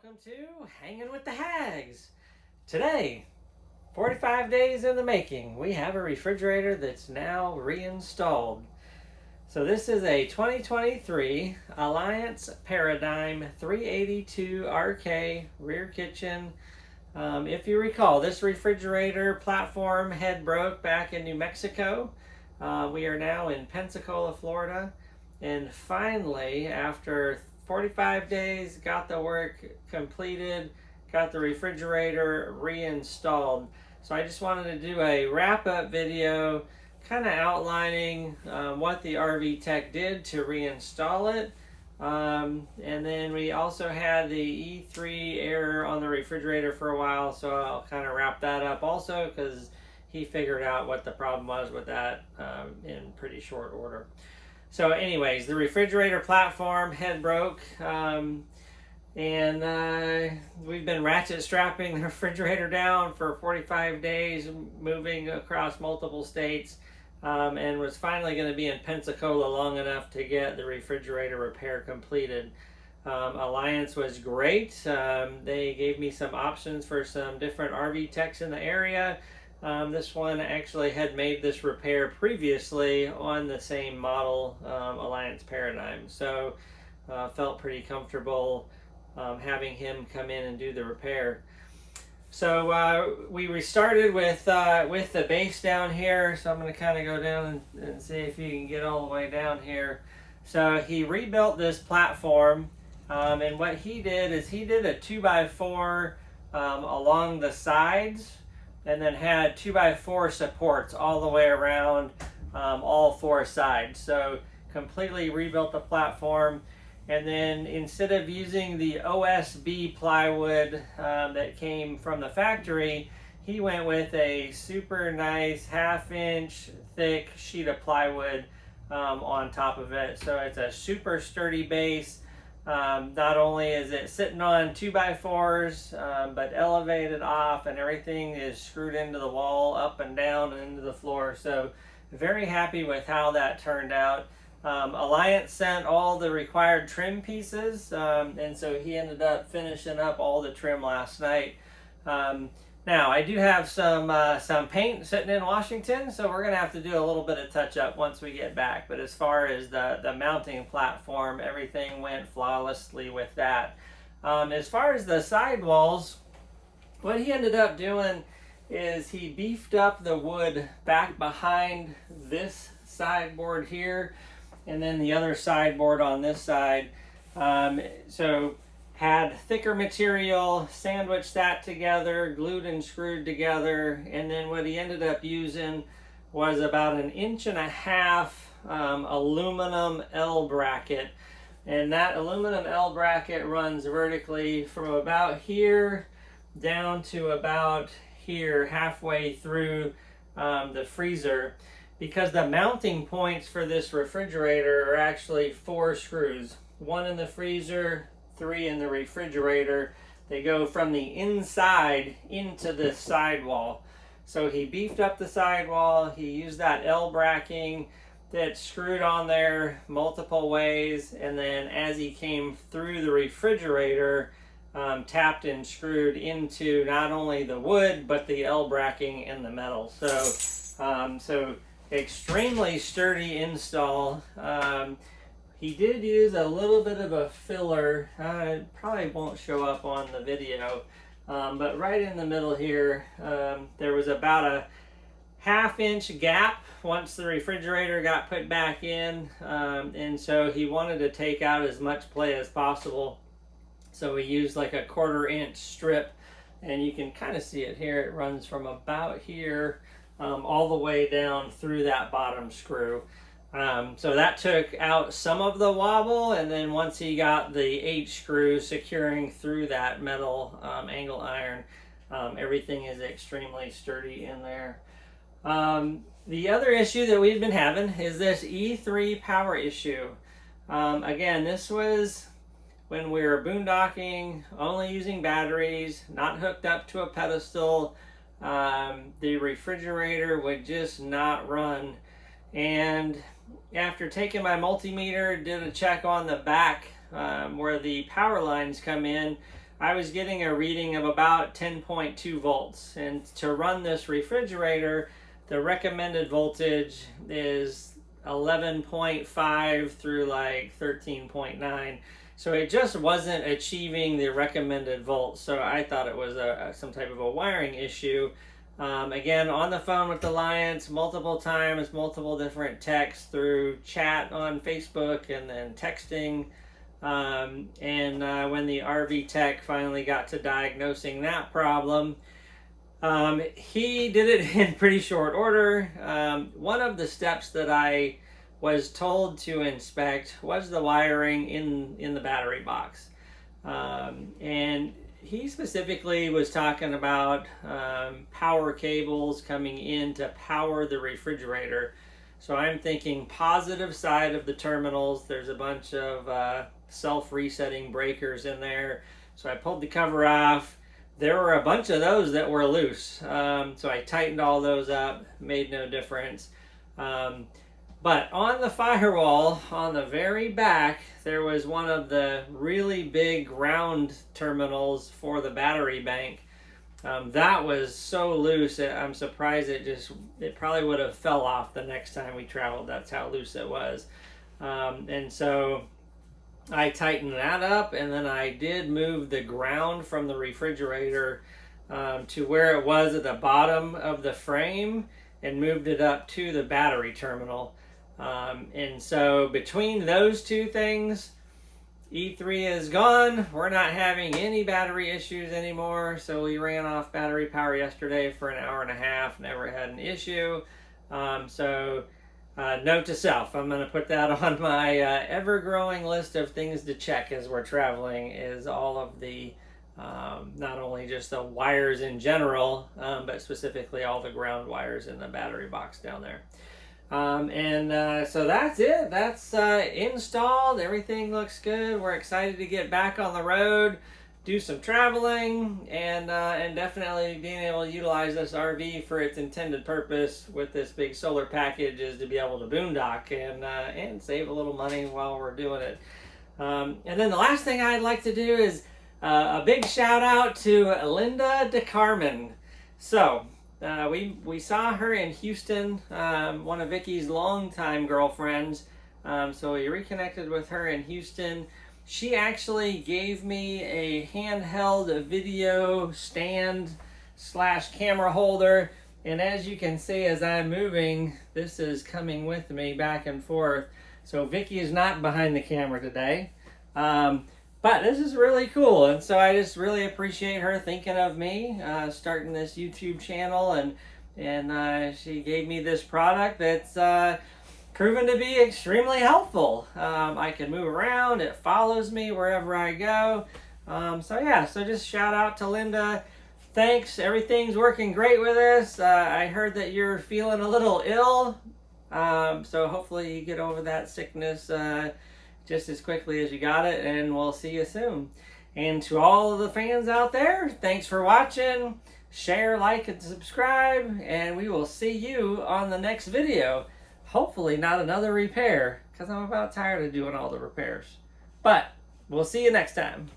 Welcome to Hanging with the Hags. Today, 45 days in the making, we have a refrigerator that's now reinstalled. So this is a 2023 Alliance Paradigm 382 RK rear kitchen. If you recall, this refrigerator platform had broke back in New Mexico. We are now in Pensacola, Florida. And finally, after 45 days, got the work completed, got the refrigerator reinstalled. So I just wanted to do a wrap-up video kind of outlining what the RV Tech did to reinstall it. And then we also had the E3 error on the refrigerator for a while, so I'll kind of wrap that up also because he figured out what the problem was with that in pretty short order. So anyways, the refrigerator platform had broke, and we've been ratchet strapping the refrigerator down for 45 days, moving across multiple states, and was finally going to be in Pensacola long enough to get the refrigerator repair completed. Alliance was great. They gave me some options for some different RV techs in the area. This one actually had made this repair previously on the same model Alliance Paradigm, so felt pretty comfortable having him come in and do the repair. So we restarted with the base down here, so I'm going to kind of go down and see if you can get all the way down here. So he rebuilt this platform, and what he did is he did a 2x4 along the sides, and then had 2x4 supports all the way around all four sides. So completely rebuilt the platform. And then instead of using the OSB plywood that came from the factory, he went with a super nice 1/2-inch thick sheet of plywood on top of it. So it's a super sturdy base. Not only is it sitting on 2x4s, but elevated off, and everything is screwed into the wall, up and down, and into the floor. So very happy with how that turned out. Alliance sent all the required trim pieces, and so he ended up finishing up all the trim last night. Now, I do have some paint sitting in Washington, so we're going to have to do a little bit of touch-up once we get back. But as far as the mounting platform, everything went flawlessly with that. As far as the sidewalls, what he ended up doing is he beefed up the wood back behind this sideboard here, and then the other sideboard on this side. So had thicker material, sandwiched that together, glued and screwed together, and then what he ended up using was about 1.5 inch aluminum L bracket. And that aluminum L bracket runs vertically from about here down to about here, halfway through the freezer, because the mounting points for this refrigerator are actually 4 screws. 1 in the freezer, 3 in the refrigerator. They go from the inside into the sidewall. So he beefed up the sidewall. He used that L bracking that's screwed on there multiple ways, and then as he came through the refrigerator, tapped and screwed into not only the wood but the L bracking and the metal. So extremely sturdy install. He did use a little bit of a filler. It probably won't show up on the video, but right in the middle here, there was about a 1/2 inch gap once the refrigerator got put back in, and so he wanted to take out as much play as possible. So he used like a 1/4 inch strip, and you can kind of see it here. It runs from about here all the way down through that bottom screw. So that took out some of the wobble, and then once he got the H screw securing through that metal angle iron, everything is extremely sturdy in there. The other issue that we've been having is this E3 power issue. Again, this was when we were boondocking, only using batteries, not hooked up to a pedestal. The refrigerator would just not run. And after taking my multimeter, did a check on the back where the power lines come in, I was getting a reading of about 10.2 volts. And to run this refrigerator, the recommended voltage is 11.5 through like 13.9. So it just wasn't achieving the recommended volts. So I thought it was some type of a wiring issue. Again, on the phone with Alliance multiple times, multiple different texts through chat on Facebook and then texting. When the RV tech finally got to diagnosing that problem, he did it in pretty short order. One of the steps that I was told to inspect was the wiring in the battery box. And he specifically was talking about power cables coming in to power the refrigerator. So I'm thinking positive side of the terminals, there's a bunch of self-resetting breakers in there. So I pulled the cover off. There were a bunch of those that were loose. So I tightened all those up, made no difference. But on the firewall, on the very back, there was one of the really big ground terminals for the battery bank. That was so loose, I'm surprised it probably would have fell off the next time we traveled. That's how loose it was. And so I tightened that up, and then I did move the ground from the refrigerator to where it was at the bottom of the frame and moved it up to the battery terminal. And so between those two things, E3 is gone. We're not having any battery issues anymore. So we ran off battery power yesterday for an hour and a half, never had an issue. Note to self, I'm going to put that on my ever-growing list of things to check as we're traveling, is all of the, not only just the wires in general, but specifically all the ground wires in the battery box down there. So that's it. That's installed. Everything looks good. We're excited to get back on the road, do some traveling, and definitely being able to utilize this RV for its intended purpose with this big solar package is to be able to boondock and save a little money while we're doing it. And then the last thing I'd like to do is a big shout out to Linda DeCarmen. So we saw her in Houston, one of Vicky's longtime girlfriends. So we reconnected with her in Houston. She actually gave me a handheld video stand / camera holder. And as you can see, as I'm moving, this is coming with me back and forth. So Vicky is not behind the camera today. But this is really cool. And so I just really appreciate her thinking of me, starting this YouTube channel. And she gave me this product that's proven to be extremely helpful. I can move around. It follows me wherever I go. So just shout out to Linda. Thanks. Everything's working great with us. I heard that you're feeling a little ill. So hopefully you get over that sickness just as quickly as you got it, and we'll see you soon. And to all of the fans out there, thanks for watching. Share, like, and subscribe, and we will see you on the next video. Hopefully not another repair, because I'm about tired of doing all the repairs. But we'll see you next time.